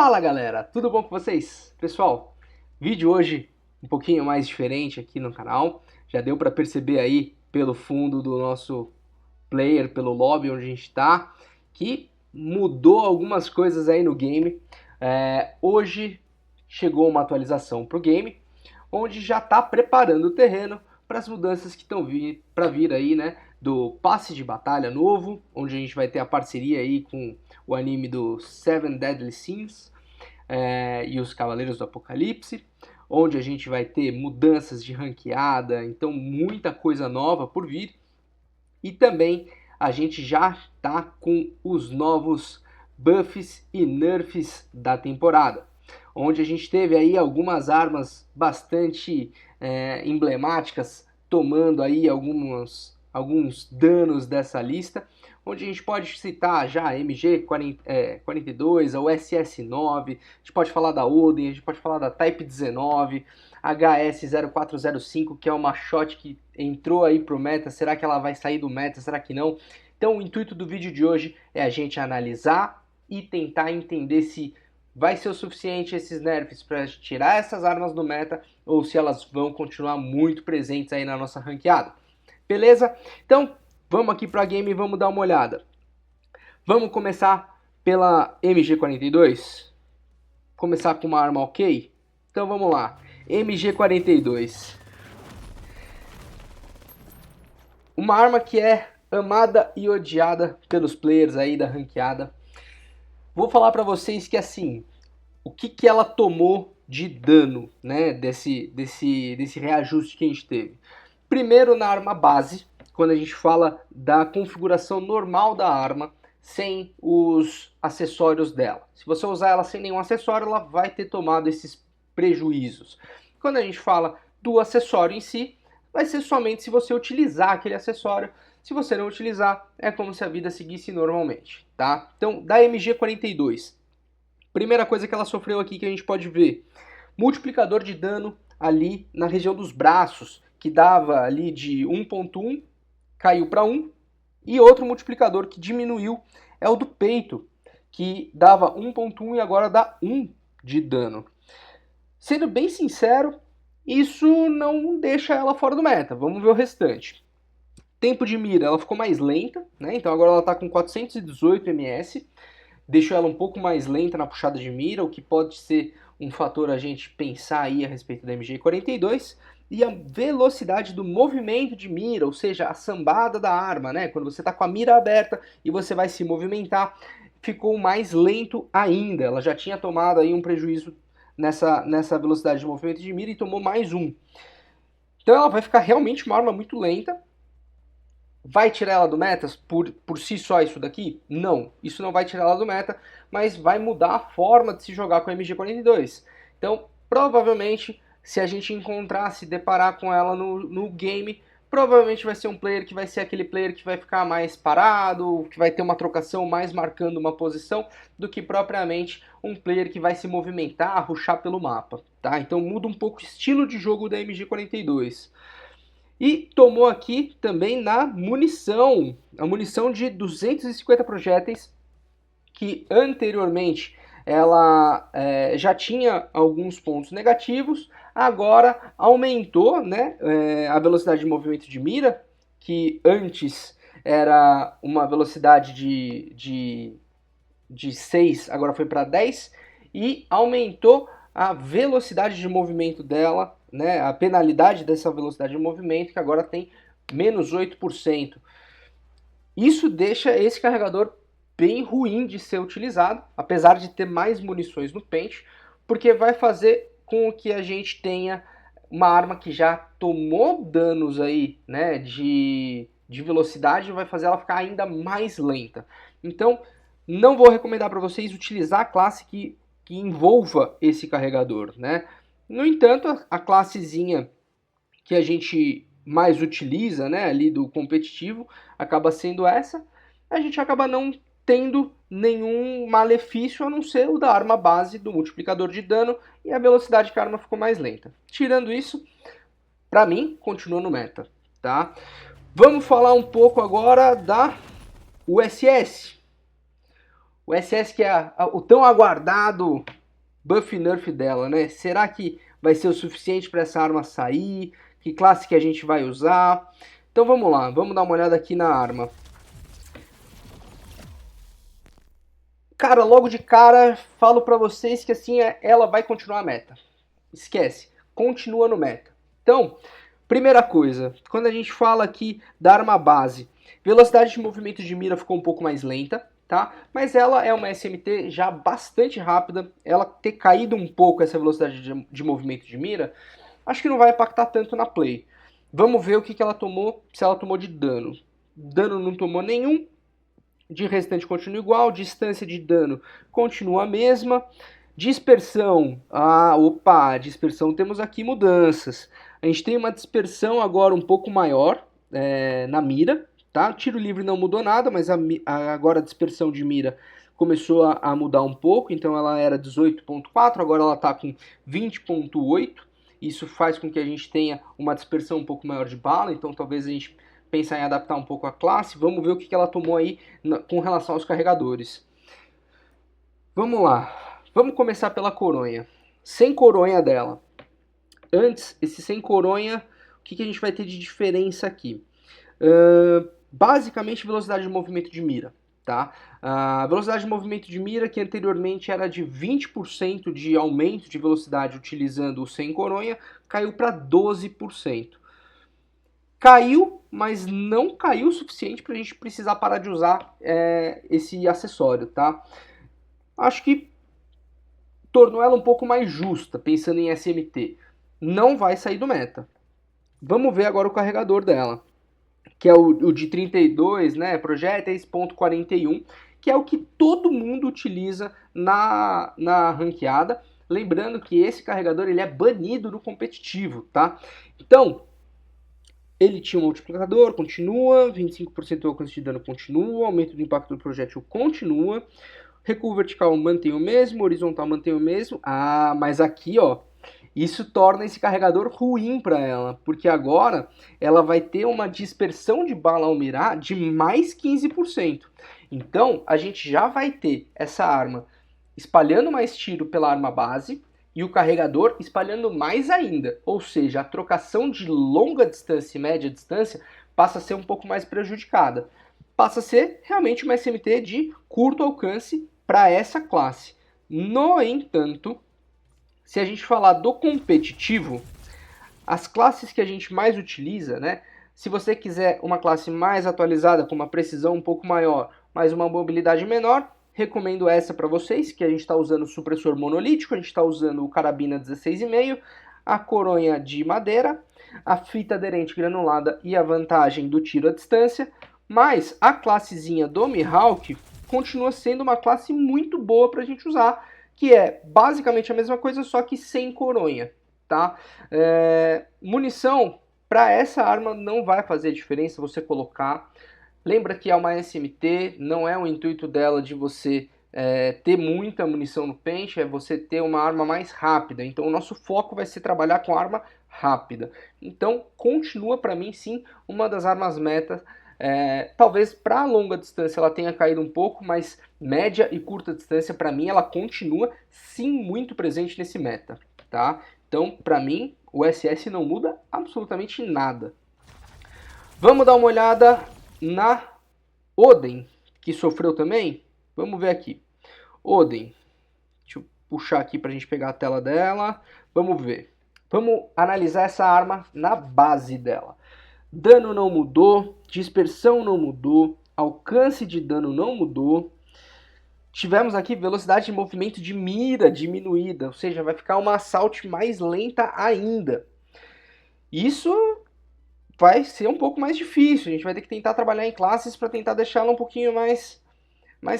Fala galera, tudo bom com vocês? Pessoal, vídeo hoje um pouquinho mais diferente aqui no canal. Já deu para perceber aí pelo fundo do nosso player, pelo lobby onde a gente está, que mudou algumas coisas aí no game. Hoje chegou uma atualização para o game, onde já está preparando o terreno para as mudanças que estão para vir aí, né? Do passe de batalha novo, onde a gente vai ter a parceria aí com o anime do Seven Deadly Sins e os Cavaleiros do Apocalipse, onde a gente vai ter mudanças de ranqueada, então muita coisa nova por vir. E também a gente já está com os novos buffs e nerfs da temporada, onde a gente teve aí algumas armas bastante emblemáticas tomando aí alguns danos dessa lista, onde a gente pode citar já a MG42, a USS-9, a gente pode falar da Oden, a gente pode falar da Type 19, HS-0405, que é uma shot que entrou aí pro meta. Será que ela vai sair do meta? Será que não? Então o intuito do vídeo de hoje é a gente analisar e tentar entender se vai ser o suficiente esses nerfs para tirar essas armas do meta ou se elas vão continuar muito presentes aí na nossa ranqueada. Beleza? Então vamos aqui para a game e vamos dar uma olhada. Vamos começar pela MG42? Começar com uma arma ok? Então vamos lá. MG42. Uma arma que é amada e odiada pelos players aí da ranqueada. Vou falar para vocês que assim, o que ela tomou de dano, né, desse reajuste que a gente teve. Primeiro na arma base, quando a gente fala da configuração normal da arma, sem os acessórios dela. Se você usar ela sem nenhum acessório, ela vai ter tomado esses prejuízos. Quando a gente fala do acessório em si, vai ser somente se você utilizar aquele acessório. Se você não utilizar, é como se a vida seguisse normalmente, tá? Então, da MG42, primeira coisa que ela sofreu aqui que a gente pode ver, multiplicador de dano ali na região dos braços, que dava ali de 1.1, caiu para 1, e outro multiplicador que diminuiu é o do peito, que dava 1.1 e agora dá 1 de dano. Sendo bem sincero, isso não deixa ela fora do meta. Vamos ver o restante. Tempo de mira, ela ficou mais lenta, né? Então agora ela está com 418 ms. Deixou ela um pouco mais lenta na puxada de mira, o que pode ser um fator a gente pensar aí a respeito da MG42. E a velocidade do movimento de mira, ou seja, a sambada da arma, né? Quando você está com a mira aberta e você vai se movimentar, ficou mais lento ainda. Ela já tinha tomado aí um prejuízo nessa velocidade de movimento de mira e tomou mais um. Então ela vai ficar realmente uma arma muito lenta. Vai tirar ela do meta por si só isso daqui? Não, isso não vai tirar ela do meta, mas vai mudar a forma de se jogar com a MG42. Então, provavelmente, se a gente encontrar, se deparar com ela no game, provavelmente vai ser um player que vai ser aquele player que vai ficar mais parado, que vai ter uma trocação mais marcando uma posição, do que propriamente um player que vai se movimentar, rushar pelo mapa, tá? Então muda um pouco o estilo de jogo da MG42. E tomou aqui também na munição, a munição de 250 projéteis, que anteriormente ela já tinha alguns pontos negativos, agora aumentou, né, a velocidade de movimento de mira, que antes era uma velocidade de 6, agora foi para 10, e aumentou a velocidade de movimento dela, né, a penalidade dessa velocidade de movimento, que agora tem menos 8%. Isso deixa esse carregador bem ruim de ser utilizado, apesar de ter mais munições no pente, porque vai fazer com que a gente tenha uma arma que já tomou danos aí, né, de velocidade, vai fazer ela ficar ainda mais lenta. Então, não vou recomendar para vocês utilizar a classe que envolva esse carregador, né? No entanto, a classezinha que a gente mais utiliza, né, ali do competitivo, acaba sendo essa. A gente acaba não tendo nenhum malefício a não ser o da arma base do multiplicador de dano e a velocidade que a arma ficou mais lenta. Tirando isso, para mim, continua no meta, tá? Vamos falar um pouco agora da USS. O SS, que é o tão aguardado buff e nerf dela, né? Será que vai ser o suficiente para essa arma sair? Que classe que a gente vai usar? Então vamos lá, vamos dar uma olhada aqui na arma. Cara, logo de cara, falo pra vocês que assim, ela vai continuar a meta. Esquece, continua no meta. Então, primeira coisa, quando a gente fala aqui da arma base, velocidade de movimento de mira ficou um pouco mais lenta, tá? Mas ela é uma SMT já bastante rápida, ela ter caído um pouco essa velocidade de movimento de mira, acho que não vai impactar tanto na play. Vamos ver o que ela tomou, se ela tomou de dano. Dano não tomou nenhum, de restante continua igual, distância de dano continua a mesma, dispersão, dispersão temos aqui mudanças, a gente tem uma dispersão agora um pouco maior na mira, tá? Tiro livre não mudou nada, mas agora a dispersão de mira começou a mudar um pouco, então ela era 18.4, agora ela está com 20.8, isso faz com que a gente tenha uma dispersão um pouco maior de bala, então talvez a gente pensar em adaptar um pouco a classe. Vamos ver o que ela tomou aí com relação aos carregadores. Vamos lá. Vamos começar pela coronha. Sem coronha dela. Antes, esse sem coronha, o que a gente vai ter de diferença aqui? Basicamente, velocidade de movimento de mira. Tá? A velocidade de movimento de mira, que anteriormente era de 20% de aumento de velocidade utilizando o sem coronha, caiu para 12%. Caiu, mas não caiu o suficiente para a gente precisar parar de usar esse acessório, tá? Acho que tornou ela um pouco mais justa, pensando em SMT. Não vai sair do meta. Vamos ver agora o carregador dela, que é o de 32, né, projéteis .41, que é o que todo mundo utiliza na ranqueada. Lembrando que esse carregador ele é banido no competitivo, tá? Então, ele tinha um multiplicador, continua, 25% do alcance de dano continua, aumento do impacto do projétil continua, recuo vertical mantém o mesmo, horizontal mantém o mesmo. Mas aqui, ó, isso torna esse carregador ruim para ela, porque agora ela vai ter uma dispersão de bala ao mirar de mais 15%. Então, a gente já vai ter essa arma espalhando mais tiro pela arma base, e o carregador espalhando mais ainda, ou seja, a trocação de longa distância e média distância passa a ser um pouco mais prejudicada. Passa a ser realmente uma SMT de curto alcance para essa classe. No entanto, se a gente falar do competitivo, as classes que a gente mais utiliza, né? Se você quiser uma classe mais atualizada, com uma precisão um pouco maior, mas uma mobilidade menor, recomendo essa para vocês, que a gente está usando o supressor monolítico, a gente está usando o carabina 16,5, a coronha de madeira, a fita aderente granulada e a vantagem do tiro à distância, mas a classezinha do Mihawk continua sendo uma classe muito boa para a gente usar, que é basicamente a mesma coisa, só que sem coronha, tá? Munição para essa arma não vai fazer diferença você colocar. Lembra que é uma SMT, não é o intuito dela de você ter muita munição no pente, é você ter uma arma mais rápida. Então o nosso foco vai ser trabalhar com arma rápida. Então continua para mim sim uma das armas metas. Talvez para longa distância ela tenha caído um pouco, mas média e curta distância para mim ela continua sim muito presente nesse meta, tá? Então para mim o SS não muda absolutamente nada. Vamos dar uma olhada na Oden, que sofreu também. Vamos ver aqui. Oden. Deixa eu puxar aqui para a gente pegar a tela dela. Vamos ver. Vamos analisar essa arma na base dela. Dano não mudou, dispersão não mudou, alcance de dano não mudou. Tivemos aqui velocidade de movimento de mira diminuída, ou seja, vai ficar uma assault mais lenta ainda. Isso vai ser um pouco mais difícil, a gente vai ter que tentar trabalhar em classes para tentar deixar ela um pouquinho mais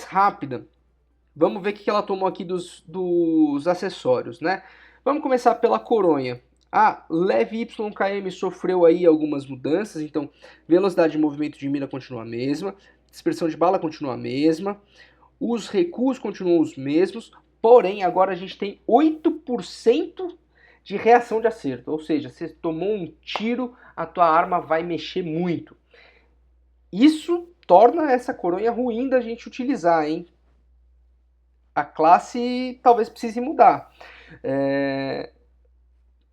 rápida. Vamos ver o que ela tomou aqui dos acessórios, né? Vamos começar pela coronha. A leve YKM sofreu aí algumas mudanças, então velocidade de movimento de mira continua a mesma, dispersão de bala continua a mesma, os recuos continuam os mesmos, porém agora a gente tem 8% de reação de acerto, ou seja, você tomou um tiro, a tua arma vai mexer muito. Isso torna essa coronha ruim da gente utilizar, hein? a classe talvez precise mudar.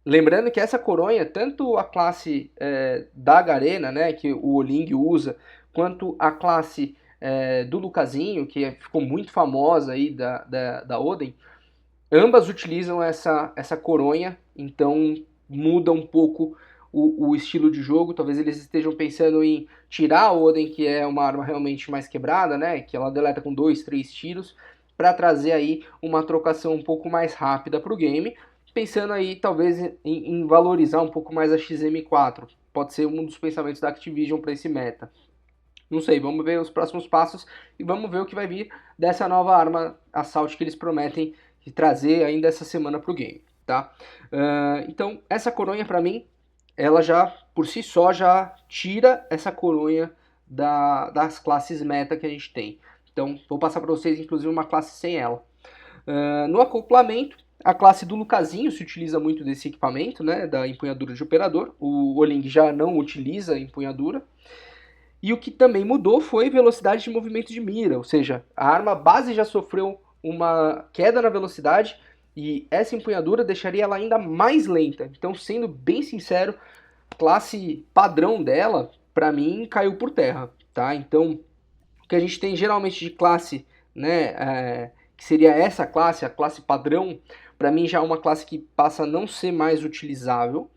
Lembrando que essa coronha, tanto a classe da Garena, né, que o Oling usa, quanto a classe do Lucasinho, que ficou muito famosa aí da Oden, ambas utilizam essa coronha, então muda um pouco o estilo de jogo. Talvez eles estejam pensando em tirar a Oden, que é uma arma realmente mais quebrada, né, que ela deleta com 2, 3 tiros, para trazer aí uma trocação um pouco mais rápida para o game, pensando aí talvez em valorizar um pouco mais a XM4. Pode ser um dos pensamentos da Activision para esse meta. Não sei, vamos ver os próximos passos e vamos ver o que vai vir dessa nova arma Assault que eles prometem trazer ainda essa semana para o game, tá? Então, essa coronha para mim, ela já, por si só, já tira essa coronha das classes meta que a gente tem. Então, vou passar para vocês, inclusive, uma classe sem ela. No acoplamento, a classe do Lucasinho se utiliza muito desse equipamento, né, da empunhadura de operador. O Oling já não utiliza a empunhadura. E o que também mudou foi velocidade de movimento de mira, ou seja, a arma base já sofreu uma queda na velocidade e essa empunhadura deixaria ela ainda mais lenta. Então, sendo bem sincero, a classe padrão dela, para mim, caiu por terra, tá? Então, o que a gente tem geralmente de classe, né, que seria essa classe, a classe padrão, para mim já é uma classe que passa a não ser mais utilizável.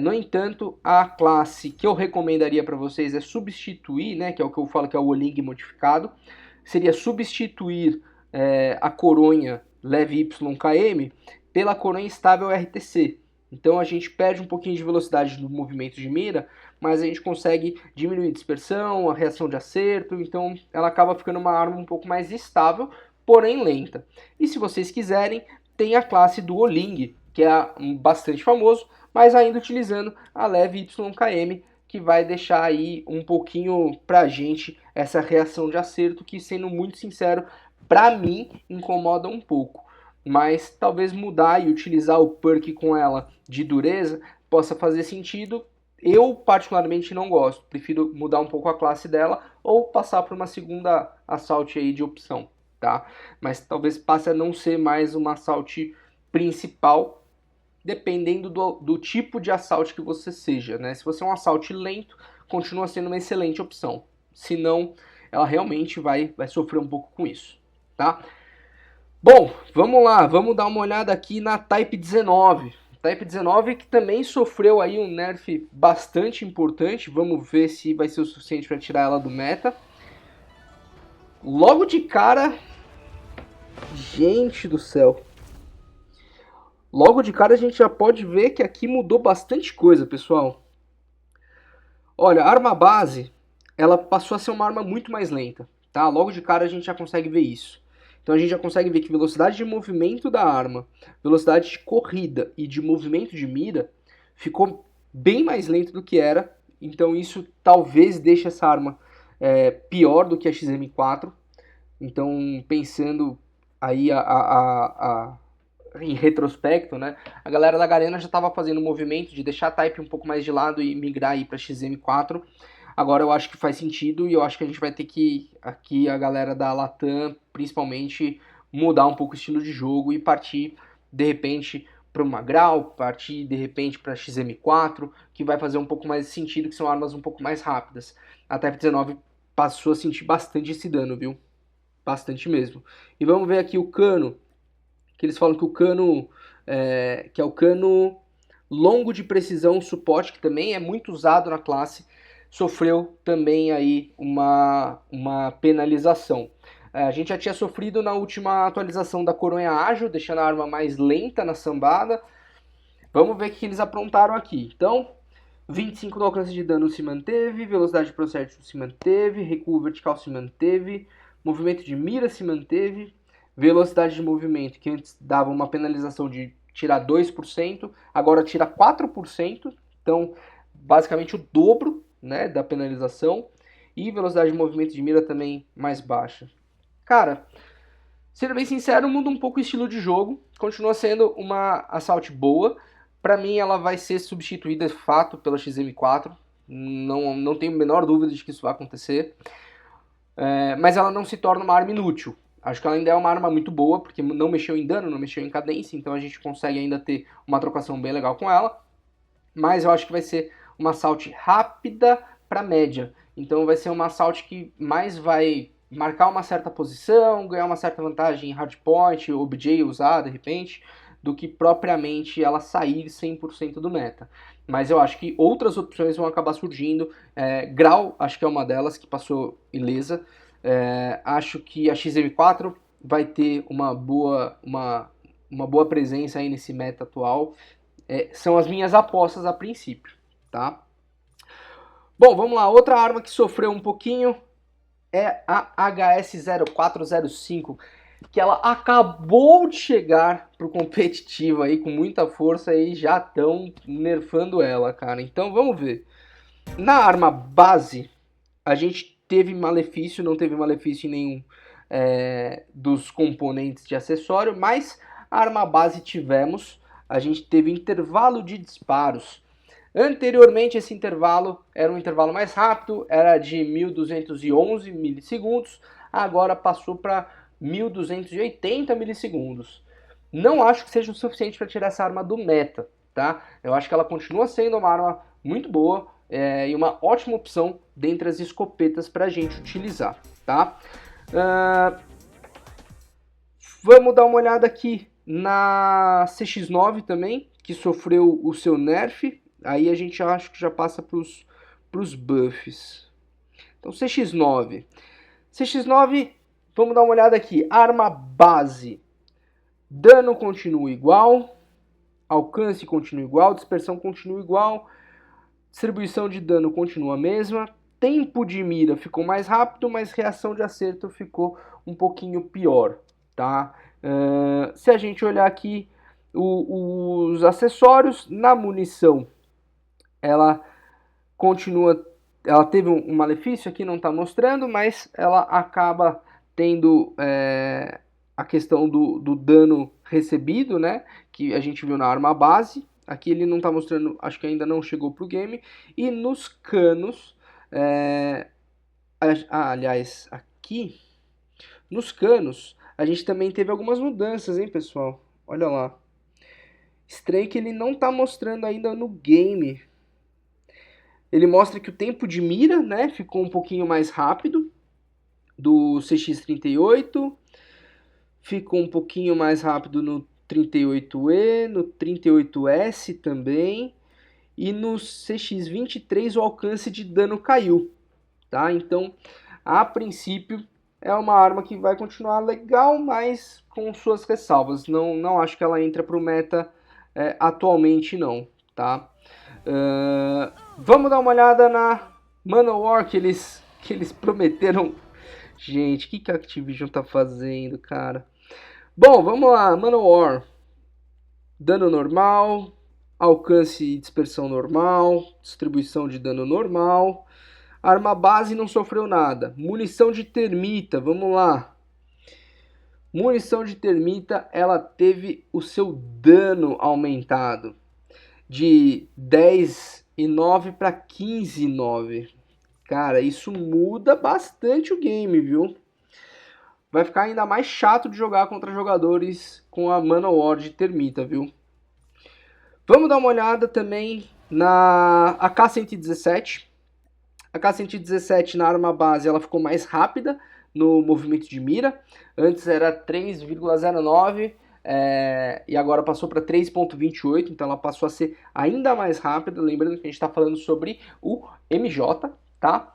No entanto, a classe que eu recomendaria para vocês é substituir, né, que é o que eu falo que é o Oling modificado, seria substituir a coronha leve YKM pela coronha estável RTC. Então a gente perde um pouquinho de velocidade no movimento de mira, mas a gente consegue diminuir a dispersão, a reação de acerto, então ela acaba ficando uma arma um pouco mais estável, porém lenta. E se vocês quiserem, tem a classe do Oling, que é bastante famoso, mas ainda utilizando a leve YKM, que vai deixar aí um pouquinho pra gente essa reação de acerto, que sendo muito sincero, pra mim incomoda um pouco. Mas talvez mudar e utilizar o perk com ela de dureza possa fazer sentido. Eu particularmente não gosto, prefiro mudar um pouco a classe dela ou passar para uma segunda assault aí de opção, tá? Mas talvez passe a não ser mais uma assault principal, dependendo do tipo de assault que você seja, né? Se você é um assault lento, continua sendo uma excelente opção. Se não, ela realmente vai sofrer um pouco com isso, tá? Bom, vamos lá, vamos dar uma olhada aqui na Type 19. Type 19 que também sofreu aí um nerf bastante importante, vamos ver se vai ser o suficiente para tirar ela do meta. Logo de cara, gente do céu, logo de cara a gente já pode ver que aqui mudou bastante coisa, pessoal. Olha, a arma base, ela passou a ser uma arma muito mais lenta, tá? Logo de cara a gente já consegue ver isso. Então a gente já consegue ver que velocidade de movimento da arma, velocidade de corrida e de movimento de mira ficou bem mais lento do que era. Então isso talvez deixe essa arma pior do que a XM4. Então pensando aí em retrospecto, né, a galera da Garena já estava fazendo o movimento de deixar a Type um pouco mais de lado e migrar aí para XM4. Agora eu acho que faz sentido e eu acho que a gente vai ter que, aqui a galera da Latam, principalmente, mudar um pouco o estilo de jogo e partir, de repente, para uma Grau, partir, de repente, para XM4, que vai fazer um pouco mais de sentido, que são armas um pouco mais rápidas. A Type 19 passou a sentir bastante esse dano, viu? Bastante mesmo. E vamos ver aqui o cano, que eles falam que o cano, que é o cano longo de precisão suporte, que também é muito usado na classe, sofreu também aí uma penalização. A gente já tinha sofrido na última atualização da coronha ágil, deixando a arma mais lenta na sambada. Vamos ver o que eles aprontaram aqui. Então, 25 no alcance de dano se manteve, velocidade de processo se manteve, recuo vertical se manteve, movimento de mira se manteve, velocidade de movimento, que antes dava uma penalização de tirar 2%, agora tira 4%, então basicamente o dobro, né, da penalização, e velocidade de movimento de mira também mais baixa. Cara, sendo bem sincero, muda um pouco o estilo de jogo, continua sendo uma Assault boa, para mim ela vai ser substituída de fato pela XM4, não tenho a menor dúvida de que isso vai acontecer, mas ela não se torna uma arma inútil. Acho que ela ainda é uma arma muito boa, porque não mexeu em dano, não mexeu em cadência, então a gente consegue ainda ter uma trocação bem legal com ela. Mas eu acho que vai ser uma assault rápida para média. Então vai ser uma assault que mais vai marcar uma certa posição, ganhar uma certa vantagem em hardpoint, OBJ usar de repente, do que propriamente ela sair 100% do meta. Mas eu acho que outras opções vão acabar surgindo. Grau, acho que é uma delas que passou ilesa. Acho que a XM4 vai ter uma boa presença aí nesse meta atual. São as minhas apostas a princípio, tá? Bom, vamos lá. Outra arma que sofreu um pouquinho é a HS0405, que ela acabou de chegar pro competitivo aí com muita força e já estão nerfando ela, cara. Então vamos ver. Na arma base, a gente teve malefício, não teve malefício em nenhum dos componentes de acessório, mas a arma base tivemos. A gente teve intervalo de disparos. Anteriormente, esse intervalo era um intervalo mais rápido, era de 1211 milissegundos, agora passou para 1280 milissegundos. Não acho que seja o suficiente para tirar essa arma do meta, tá? Eu acho que ela continua sendo uma arma muito boa e uma ótima opção dentre as escopetas para a gente utilizar, tá? Vamos dar uma olhada aqui na CX9 também, que sofreu o seu nerf. Aí a gente acha que já passa para os buffs. Então CX9. CX9, vamos dar uma olhada aqui. Arma base. Dano continua igual. Alcance continua igual. Dispersão continua igual. Distribuição de dano continua a mesma. Tempo de mira ficou mais rápido, mas reação de acerto ficou um pouquinho pior, tá? Se a gente olhar aqui os acessórios, na munição, ela continua, ela teve um malefício aqui, não está mostrando, mas ela acaba tendo a questão do dano recebido, né, que a gente viu na arma base. Aqui ele não está mostrando, acho que ainda não chegou para o game. E nos canos, aliás, aqui, nos canos, a gente também teve algumas mudanças, hein, pessoal? Olha lá. Estranho que ele não está mostrando ainda no game. Ele mostra que o tempo de mira, né, ficou um pouquinho mais rápido do CX38, ficou um pouquinho mais rápido no 38E, no 38S também, e no CX23 o alcance de dano caiu, tá? Então, a princípio, é uma arma que vai continuar legal, mas com suas ressalvas. Não acho que ela entra pro meta atualmente, não, tá? Vamos dar uma olhada na Manowar que eles prometeram. Gente, o que a Activision tá fazendo, cara? Bom, vamos lá, Manowar. Dano normal, alcance e dispersão normal, distribuição de dano normal. Arma base não sofreu nada. Munição de termita, vamos lá. Munição de termita, ela teve o seu dano aumentado de 10,9 para 15,9. Cara, isso muda bastante o game, viu? Vai ficar ainda mais chato de jogar contra jogadores com a Manowar de termita, viu? Vamos dar uma olhada também na AK-117. A AK-117 na arma base ela ficou mais rápida no movimento de mira. Antes era 3,09 e agora passou para 3,28, então ela passou a ser ainda mais rápida. Lembrando que a gente está falando sobre o MJ, tá?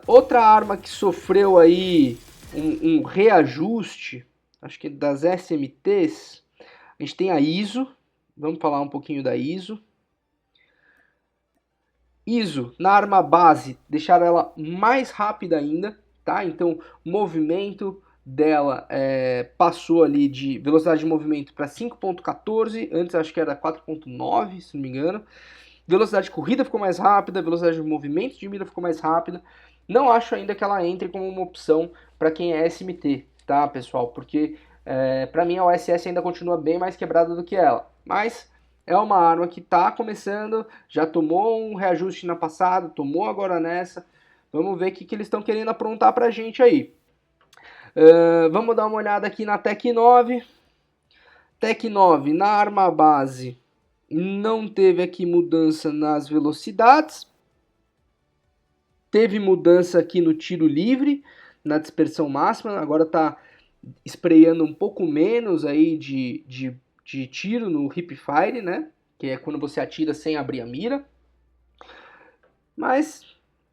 Outra arma que sofreu aí um reajuste, acho que das SMTs, a gente tem a ISO. Vamos falar um pouquinho da ISO. ISO na arma base, deixaram ela mais rápida ainda, tá? Então, o movimento dela passou ali de velocidade de movimento para 5.14, antes acho que era 4.9, se não me engano. Velocidade de corrida ficou mais rápida, velocidade de movimento de mira ficou mais rápida. Não acho ainda que ela entre como uma opção para quem é SMT, tá, pessoal? Porque para mim a OSS ainda continua bem mais quebrada do que ela. Mas é uma arma que está começando, já tomou um reajuste na passada, tomou agora nessa. Vamos ver o que eles estão querendo aprontar pra gente aí. Vamos dar uma olhada aqui na Tech 9. Tech 9, na arma base, não teve aqui mudança nas velocidades. Teve mudança aqui no tiro livre, na dispersão máxima. Agora está sprayando um pouco menos aí de tiro no hip fire, né? Que é quando você atira sem abrir a mira. Mas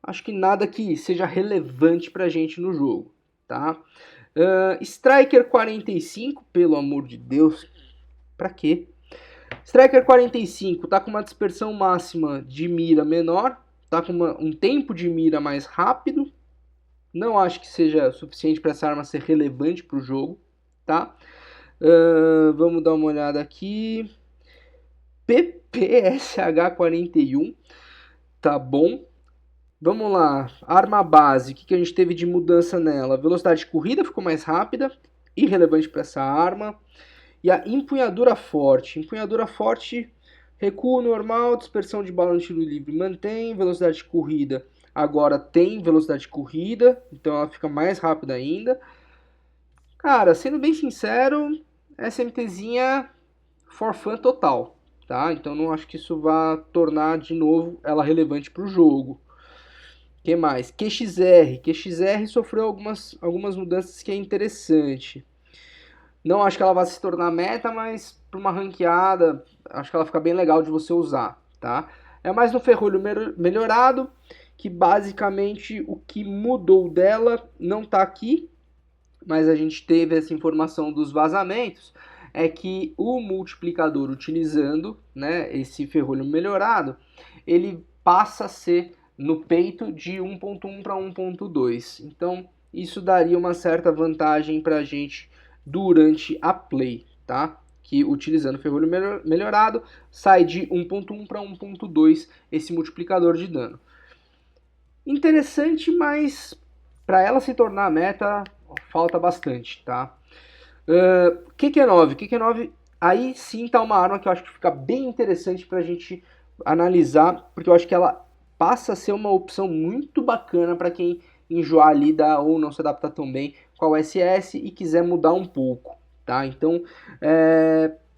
acho que nada que seja relevante pra gente no jogo, tá? Striker 45, pelo amor de Deus, pra quê? Striker 45 tá com uma dispersão máxima de mira menor, tá com um tempo de mira mais rápido. Não acho que seja suficiente para essa arma ser relevante para o jogo, tá? Vamos dar uma olhada aqui. PPSH41, tá bom. Vamos lá, arma base, o que a gente teve de mudança nela? Velocidade de corrida ficou mais rápida, irrelevante para essa arma. E a empunhadura forte. Empunhadura forte, recuo normal, dispersão de bala no tiro livre mantém, velocidade de corrida. Agora tem velocidade de corrida, então ela fica mais rápida ainda. Cara, sendo bem sincero, SMTzinha for fun total, tá? Então não acho que isso vá tornar de novo ela relevante para o jogo. O que mais? QXR. QXR sofreu algumas mudanças que é interessante. Não acho que ela vai se tornar meta, mas para uma ranqueada, acho que ela fica bem legal de você usar, tá? É mais no ferrolho melhorado, que basicamente o que mudou dela não está aqui, mas a gente teve essa informação dos vazamentos, é que o multiplicador utilizando, né, esse ferrolho melhorado, ele passa a ser no peito de 1.1 para 1.2. Então isso daria uma certa vantagem para a gente durante a play, tá? Que utilizando o ferrolho melhorado, sai de 1.1 para 1.2 esse multiplicador de dano. Interessante, mas para ela se tornar meta, falta bastante, tá? QQ9. QQ9, aí sim tá uma arma que eu acho que fica bem interessante pra gente analisar, porque eu acho que ela passa a ser uma opção muito bacana para quem enjoar ali ou não se adaptar tão bem com a USS e quiser mudar um pouco, tá? Então,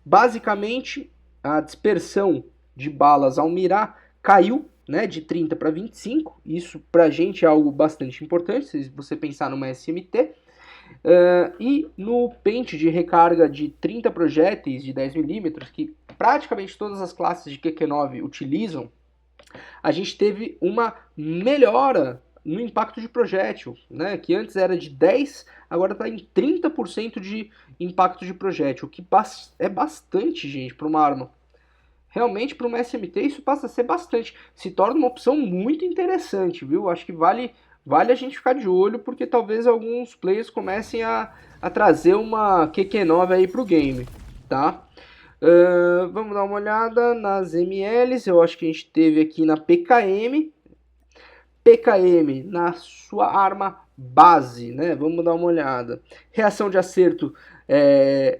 basicamente, a dispersão de balas ao mirar caiu, né, de 30 para 25. Isso pra gente é algo bastante importante, se você pensar numa SMT. E no pente de recarga de 30 projéteis de 10mm, que praticamente todas as classes de QQ9 utilizam, a gente teve uma melhora no impacto de projétil, né? Que antes era de 10, agora está em 30% de impacto de projétil, o que é bastante, gente, para uma arma. Realmente, para uma SMT, isso passa a ser bastante. Se torna uma opção muito interessante, viu? Acho que vale a gente ficar de olho, porque talvez alguns players comecem a trazer uma QQ9 aí para o game, tá? Vamos dar uma olhada nas MLs. Eu acho que a gente teve aqui na PKM. PKM na sua arma base, né? Vamos dar uma olhada. Reação de acerto,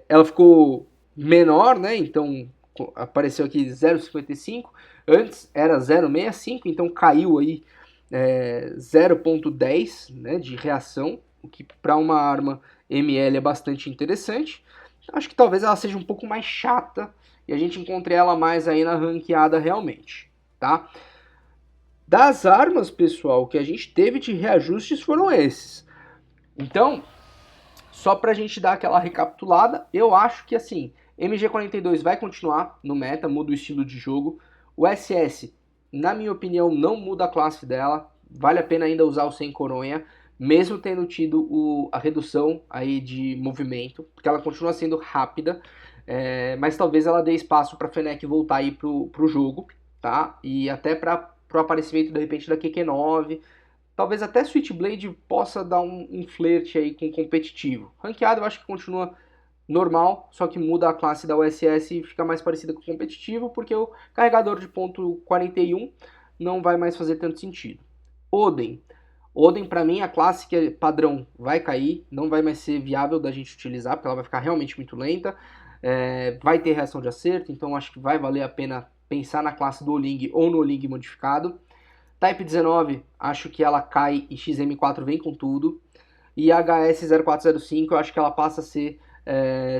ela ficou menor, né? Então apareceu aqui 0,55. Antes era 0,65, então caiu aí 0,10, né, de reação, o que para uma arma ML é bastante interessante. Acho que talvez ela seja um pouco mais chata e a gente encontre ela mais aí na ranqueada realmente, tá? Das armas, pessoal, que a gente teve de reajustes foram esses. Então, só pra gente dar aquela recapitulada, eu acho que assim, MG42 vai continuar no meta, muda o estilo de jogo. O SS, na minha opinião, não muda a classe dela. Vale a pena ainda usar o sem coronha, mesmo tendo tido a redução aí de movimento, porque ela continua sendo rápida, mas talvez ela dê espaço para a Fennec voltar aí pro jogo, tá? E até para o aparecimento de repente da QQ9. Talvez até Switchblade possa dar um flerte aí com competitivo. Ranqueado eu acho que continua normal, só que muda a classe da USS e fica mais parecida com o competitivo, porque o carregador de ponto 41 não vai mais fazer tanto sentido. Oden. Oden, para mim, a classe que é padrão vai cair, não vai mais ser viável da gente utilizar, porque ela vai ficar realmente muito lenta. Vai ter reação de acerto, então acho que vai valer a pena pensar na classe do Oling ou no Oling modificado. Type 19, acho que ela cai e XM4 vem com tudo. E a HS-0405 eu acho que ela passa a ser,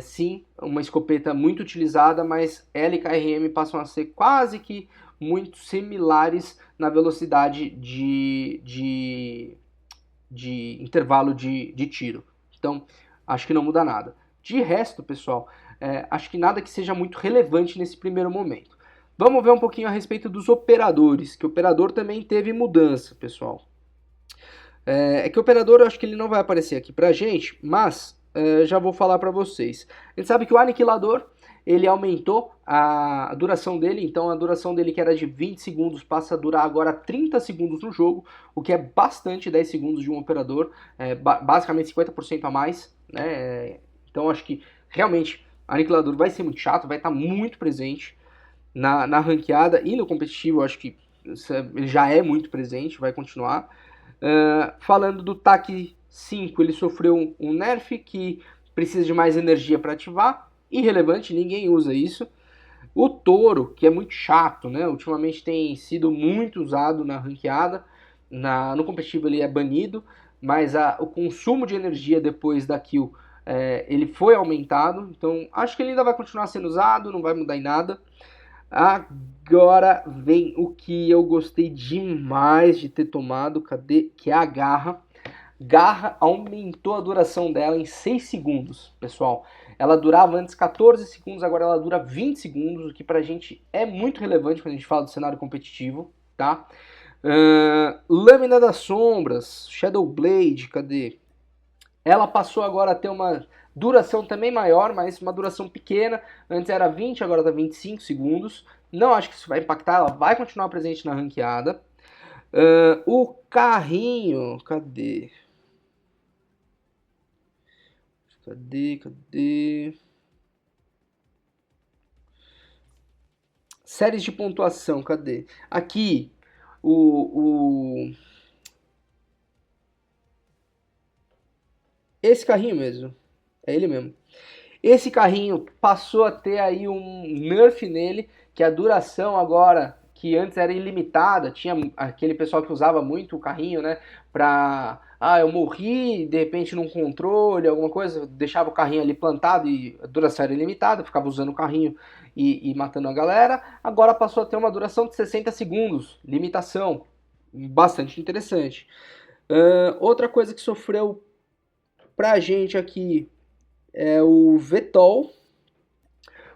sim, uma escopeta muito utilizada, mas ela e KRM passam a ser quase que muito similares na velocidade de intervalo de tiro. Então, acho que não muda nada. De resto, pessoal, acho que nada que seja muito relevante nesse primeiro momento. Vamos ver um pouquinho a respeito dos operadores, que o operador também teve mudança, pessoal. É que o operador, eu acho que ele não vai aparecer aqui pra gente, mas já vou falar pra vocês. A gente sabe que o aniquilador, ele aumentou a duração dele, então a duração dele que era de 20 segundos passa a durar agora 30 segundos no jogo, o que é bastante, 10 segundos de um operador, basicamente 50% a mais, né? Então acho que realmente o aniquilador vai ser muito chato, vai estar muito presente na ranqueada e no competitivo, acho que ele já é muito presente, vai continuar. Falando do TAC 5, ele sofreu um nerf que precisa de mais energia para ativar, irrelevante, ninguém usa isso. O touro, que é muito chato, né? Ultimamente tem sido muito usado na ranqueada, no competitivo ele é banido, mas o consumo de energia depois da kill ele foi aumentado, então acho que ele ainda vai continuar sendo usado, não vai mudar em nada. Agora vem o que eu gostei demais de ter tomado, cadê? Que é a garra. Garra aumentou a duração dela em 6 segundos, pessoal. Ela durava antes 14 segundos, agora ela dura 20 segundos, o que pra gente é muito relevante quando a gente fala do cenário competitivo, tá? Lâmina das Sombras, Shadow Blade, cadê? Ela passou agora a ter uma duração também maior, mas uma duração pequena. Antes era 20, agora está 25 segundos. Não acho que isso vai impactar, ela vai continuar presente na ranqueada. O carrinho, cadê? Cadê? Séries de pontuação, cadê? Aqui, esse carrinho mesmo, é ele mesmo. Esse carrinho passou a ter aí um nerf nele, que a duração agora, que antes era ilimitada, tinha aquele pessoal que usava muito o carrinho, né, pra, eu morri, de repente num controle, alguma coisa, deixava o carrinho ali plantado e a duração era ilimitada, ficava usando o carrinho e matando a galera. Agora passou a ter uma duração de 60 segundos, limitação, bastante interessante. Outra coisa que sofreu pra gente aqui é o VTOL.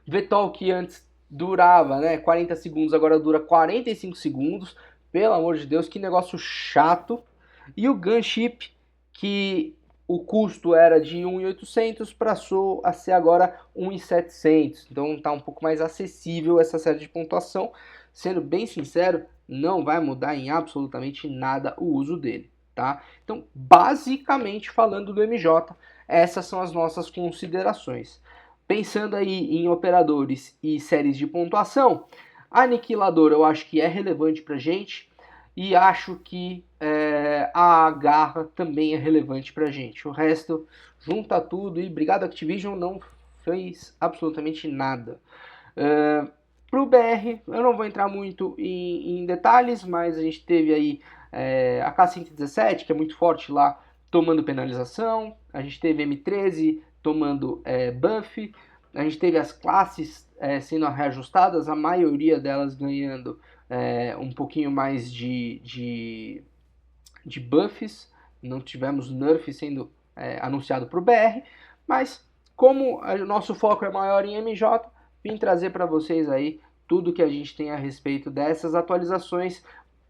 VTOL que antes durava, né, 40 segundos, agora dura 45 segundos. Pelo amor de Deus, que negócio chato. E o Gunship, que o custo era de 1.800, passou a ser agora 1.700. Então tá um pouco mais acessível essa série de pontuação. Sendo bem sincero, não vai mudar em absolutamente nada o uso dele, tá? Então, basicamente falando do MJ, essas são as nossas considerações. Pensando aí em operadores e séries de pontuação, aniquilador eu acho que é relevante pra gente e acho que a garra também é relevante pra gente. O resto, junta tudo e obrigado Activision, não fez absolutamente nada. Pro BR, eu não vou entrar muito em detalhes, mas a gente teve aí a K117, que é muito forte lá, tomando penalização. A gente teve M13 tomando buff. A gente teve as classes sendo reajustadas, a maioria delas ganhando um pouquinho mais de buffs. Não tivemos nerf sendo anunciado para o BR, mas como o nosso foco é maior em MJ, vim trazer para vocês aí tudo que a gente tem a respeito dessas atualizações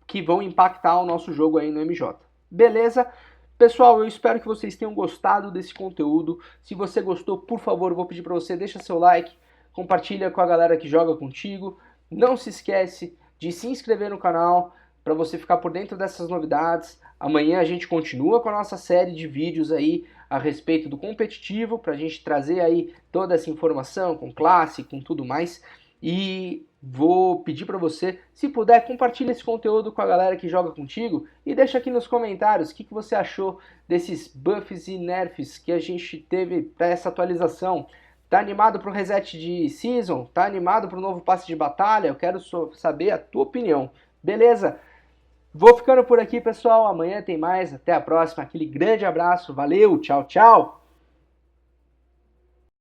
que vão impactar o nosso jogo aí no MJ. Beleza? Pessoal, eu espero que vocês tenham gostado desse conteúdo. Se você gostou, por favor, eu vou pedir para você, deixa seu like, compartilha com a galera que joga contigo. Não se esquece de se inscrever no canal para você ficar por dentro dessas novidades. Amanhã a gente continua com a nossa série de vídeos aí a respeito do competitivo, para a gente trazer aí toda essa informação com classe, com tudo mais. E vou pedir para você, se puder, compartilhe esse conteúdo com a galera que joga contigo e deixa aqui nos comentários o que você achou desses buffs e nerfs que a gente teve para essa atualização. Tá animado para o reset de season? Tá animado para o novo passe de batalha? Eu quero saber a tua opinião. Beleza? Vou ficando por aqui, pessoal. Amanhã tem mais. Até a próxima. Aquele grande abraço. Valeu, tchau, tchau.